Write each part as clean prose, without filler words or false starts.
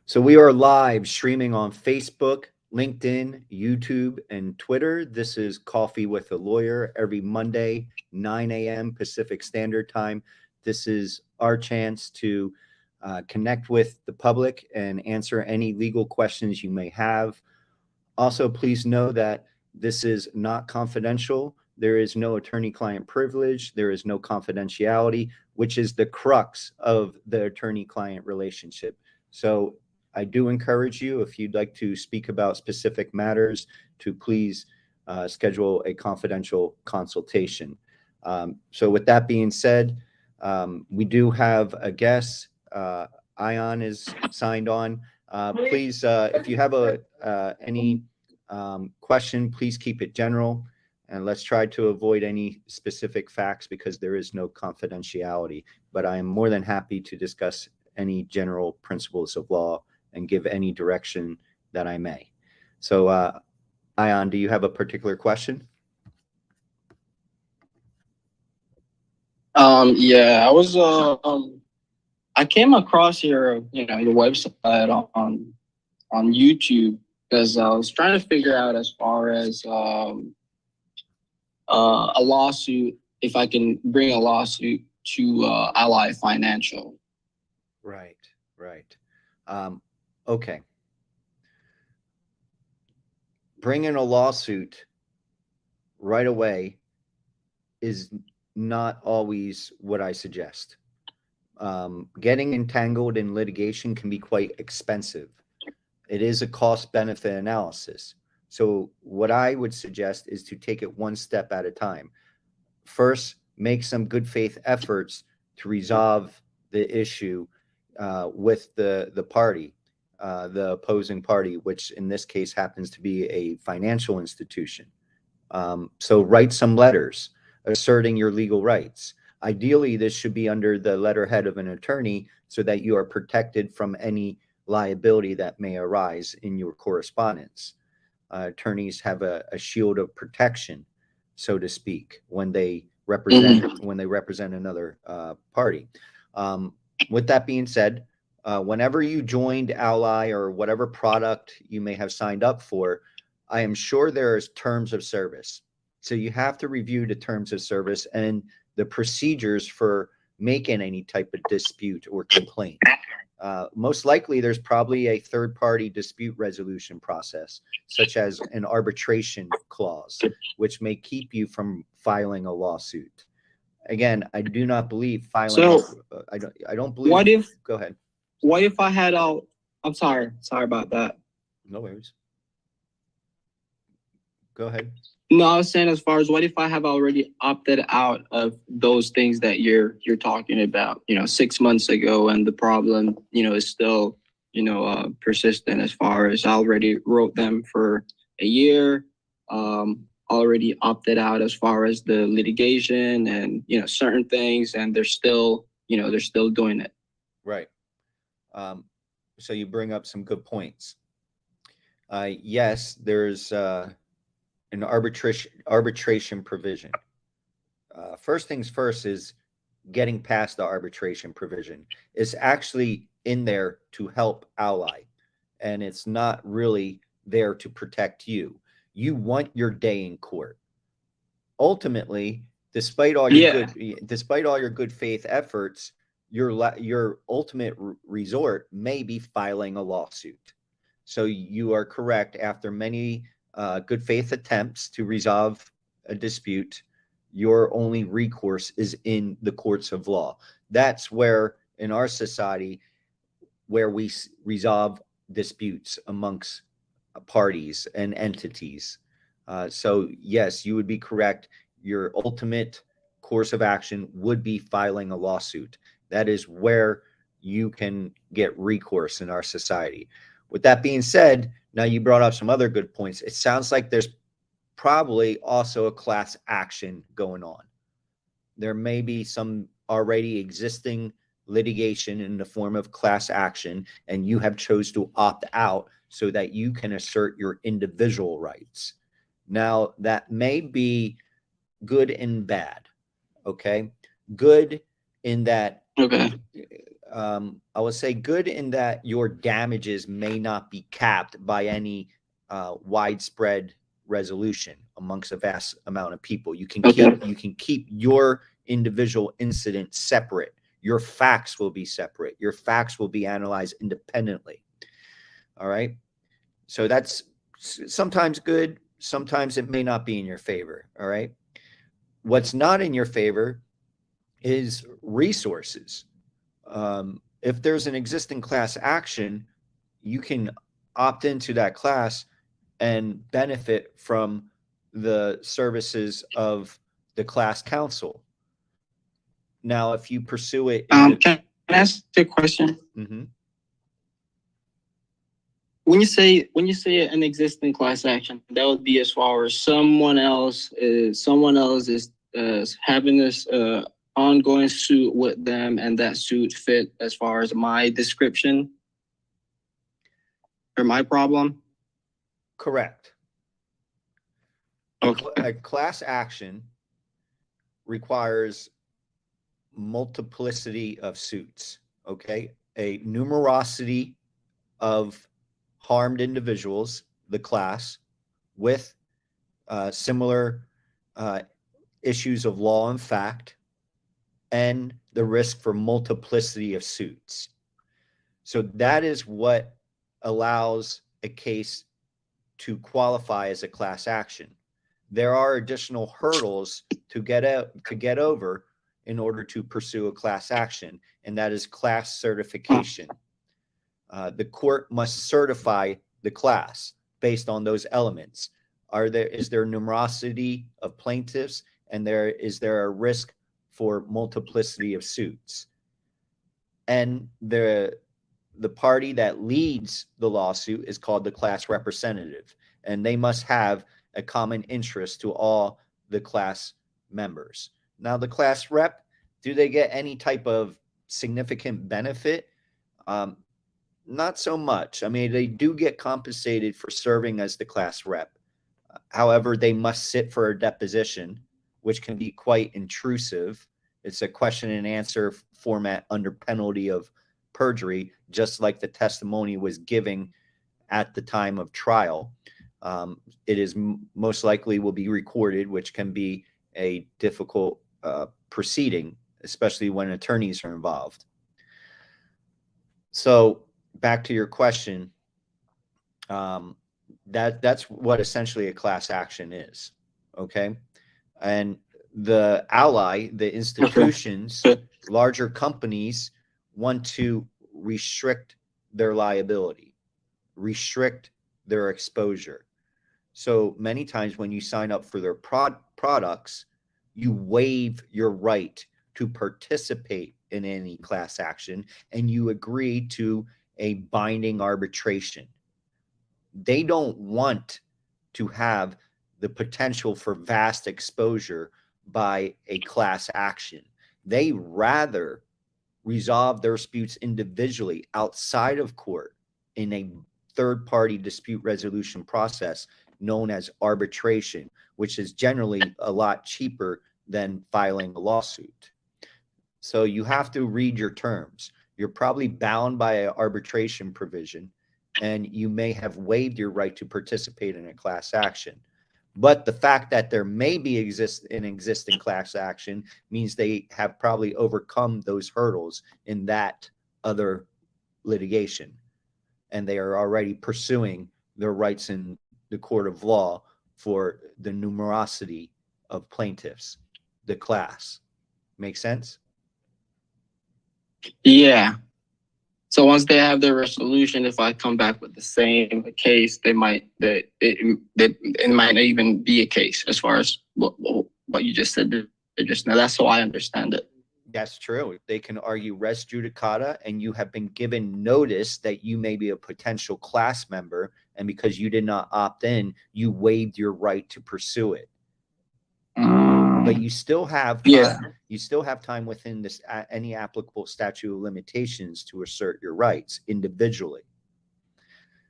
So we are live streaming on Facebook, LinkedIn, YouTube, and Twitter. This is Coffee with a Lawyer every Monday, 9 a.m. Pacific Standard Time. This is our chance to connect with the public and answer any legal questions you may have. Also, please know that this is not confidential. There is no attorney-client privilege. There is no confidentiality, which is the crux of the attorney-client relationship. So I do encourage you, if you'd like to speak about specific matters, to please schedule a confidential consultation. So with that being said, we do have a guest. Ion is signed on. Please, if you have any question, please keep it general, and let's try to avoid any specific facts because there is no confidentiality. But I am more than happy to discuss any general principles of law and give any direction that I may. So, Ion, do you have a particular question? Yeah, I came across your website on YouTube because I was trying to figure out as far as a lawsuit, if I can bring a lawsuit to Ally Financial. Right. Okay. Bringing a lawsuit right away is not always what I suggest. Getting entangled in litigation can be quite expensive. It is a cost-benefit analysis. So what I would suggest is to take it one step at a time. First, make some good faith efforts to resolve the issue with the party, the opposing party, which in this case happens to be a financial institution. So write some letters asserting your legal rights. Ideally, this should be under the letterhead of an attorney so that you are protected from any liability that may arise in your correspondence. Attorneys have a shield of protection, so to speak, when they represent another party. With that being said, whenever you joined Ally or whatever product you may have signed up for, I am sure there is terms of service. So you have to review the terms of service and the procedures for making any type of dispute or complaint. Most likely, there's probably a third-party dispute resolution process, such as an arbitration clause, which may keep you from filing a lawsuit. Again, I do not believe filing. So I don't believe. Go ahead. What if I had all? I'm sorry about that. No worries. Go ahead. No, I was saying as far as what if I have already opted out of those things that you're talking about, 6 months ago, and the problem, is still, persistent as far as I already wrote them for a year, already opted out as far as the litigation and, certain things, and they're still doing it. Right. So you bring up some good points. Yes, there's an arbitration provision. First things first is getting past the arbitration provision. It's actually in there to help Ally, and it's not really there to protect you. You want your day in court. Ultimately, despite all your good faith efforts, your ultimate resort may be filing a lawsuit. So you are correct. After many good faith attempts to resolve a dispute, your only recourse is in the courts of law. That's where, in our society, where we resolve disputes amongst parties and entities. So yes, you would be correct. Your ultimate course of action would be filing a lawsuit. That is where you can get recourse in our society. With that being said, now you brought up some other good points. It sounds like there's probably also a class action going on. There may be some already existing litigation in the form of class action, and you have chose to opt out so that you can assert your individual rights. Now, that may be good and bad, okay? Good in that I would say good in that your damages may not be capped by any widespread resolution amongst a vast amount of people. You can keep your individual incident separate. Your facts will be separate. Your facts will be analyzed independently. All right. So that's sometimes good. Sometimes it may not be in your favor. All right. What's not in your favor is resources. If there's an existing class action, you can opt into that class and benefit from the services of the class counsel. Now, if you pursue it, can I ask you a question? Mm-hmm. When you say an existing class action, that would be as far as someone else is having this ongoing suit with them, and that suit fit as far as my description or my problem? Correct. Okay. A class action requires multiplicity of suits, okay? A numerosity of harmed individuals, the class, with similar issues of law and fact, and the risk for multiplicity of suits. So that is what allows a case to qualify as a class action. There are additional hurdles to get over in order to pursue a class action, and that is class certification. The court must certify the class based on those elements. Is there numerosity of plaintiffs, and is there a risk for multiplicity of suits? And the party that leads the lawsuit is called the class representative, and they must have a common interest to all the class members. Now, the class rep, do they get any type of significant benefit? Not so much. I mean, they do get compensated for serving as the class rep. However, they must sit for a deposition, which can be quite intrusive. It's a question and answer format under penalty of perjury, just like the testimony was given at the time of trial. It is most likely will be recorded, which can be a difficult proceeding, especially when attorneys are involved. So back to your question, that's what essentially a class action is, okay? And the ally, the institutions, larger companies want to restrict their liability, restrict their exposure. So many times when you sign up for their products, you waive your right to participate in any class action, and you agree to a binding arbitration. They don't want to have the potential for vast exposure by a class action. They rather resolve their disputes individually outside of court in a third-party dispute resolution process known as arbitration, which is generally a lot cheaper than filing a lawsuit. So you have to read your terms. You're probably bound by an arbitration provision, and you may have waived your right to participate in a class action. But the fact that there may be an existing class action means they have probably overcome those hurdles in that other litigation, and they are already pursuing their rights in the court of law for the numerosity of plaintiffs, the class. Make sense? Yeah. So once they have their resolution, if I come back with the same case, it might not even be a case as far as what you just said just now. That's how I understand it. That's true. They can argue res judicata, and you have been given notice that you may be a potential class member, and because you did not opt in, you waived your right to pursue it. But you still have time, you still have time within this any applicable statute of limitations to assert your rights individually.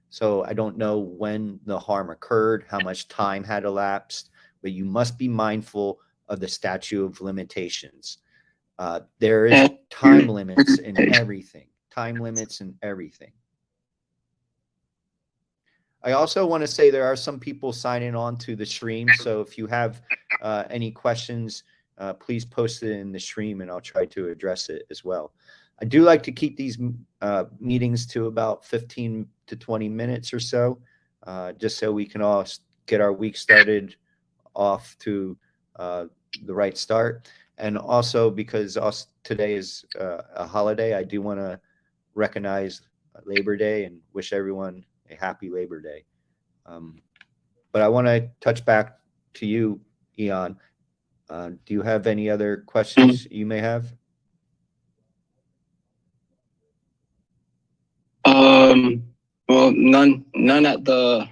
So I don't know when the harm occurred, how much time had elapsed, but you must be mindful of the statute of limitations. There is time limits in everything. Time limits in everything. I also want to say there are some people signing on to the stream. So if you have any questions, please post it in the stream and I'll try to address it as well. I do like to keep these meetings to about 15 to 20 minutes or so, just so we can all get our week started off to the right start. And also because today is a holiday, I do want to recognize Labor Day and wish everyone a happy Labor Day. But I want to touch back to you, Ian. Do you have any other questions you may have? Well, none at the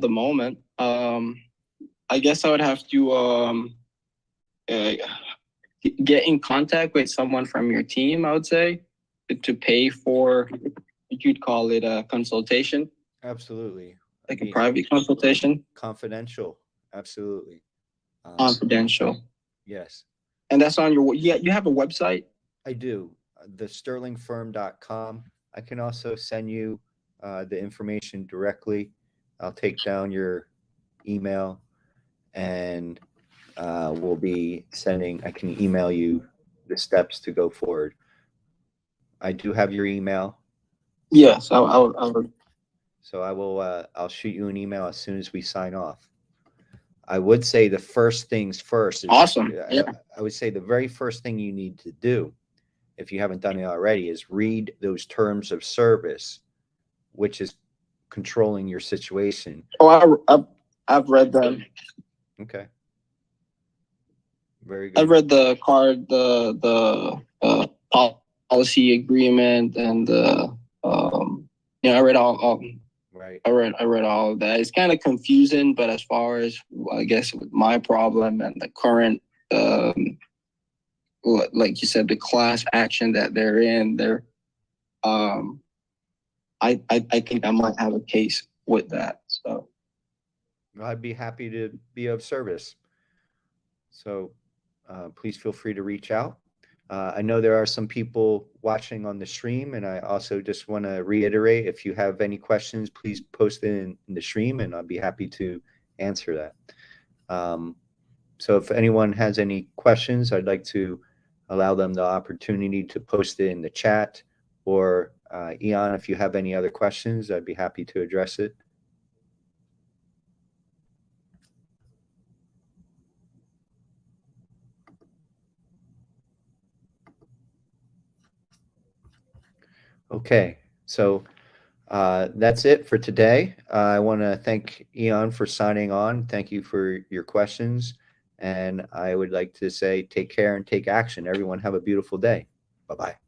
moment. I guess I would have to get in contact with someone from your team, I would say, to pay for, you'd call it a consultation. Absolutely. Like a private consultation. Confidential. Absolutely. Confidential. Yes. And that's on your, you have a website? I do. thesterlingfirm.com. I can also send you the information directly. I'll take down your email and we'll be sending, I can email you the steps to go forward. I do have your email. Yes, I would. So I will, I'll shoot you an email as soon as we sign off. I would say the first things first. Awesome. Yeah. I would say the very first thing you need to do, if you haven't done it already, is read those terms of service, which is controlling your situation. Oh, I've read them. Okay. Very good. I've read the card, the policy agreement, and I read all. Right. I read all of that. It's kind of confusing, but as far as I guess with my problem and the current, like you said, the class action that they're in, I think I might have a case with that. So I'd be happy to be of service. So please feel free to reach out. I know there are some people watching on the stream, and I also just want to reiterate, if you have any questions, please post it in the stream, and I'll be happy to answer that. So if anyone has any questions, I'd like to allow them the opportunity to post it in the chat, or Ian, if you have any other questions, I'd be happy to address it. Okay, so that's it for today. I want to thank Ian for signing on. Thank you for your questions. And I would like to say take care and take action. Everyone have a beautiful day. Bye-bye.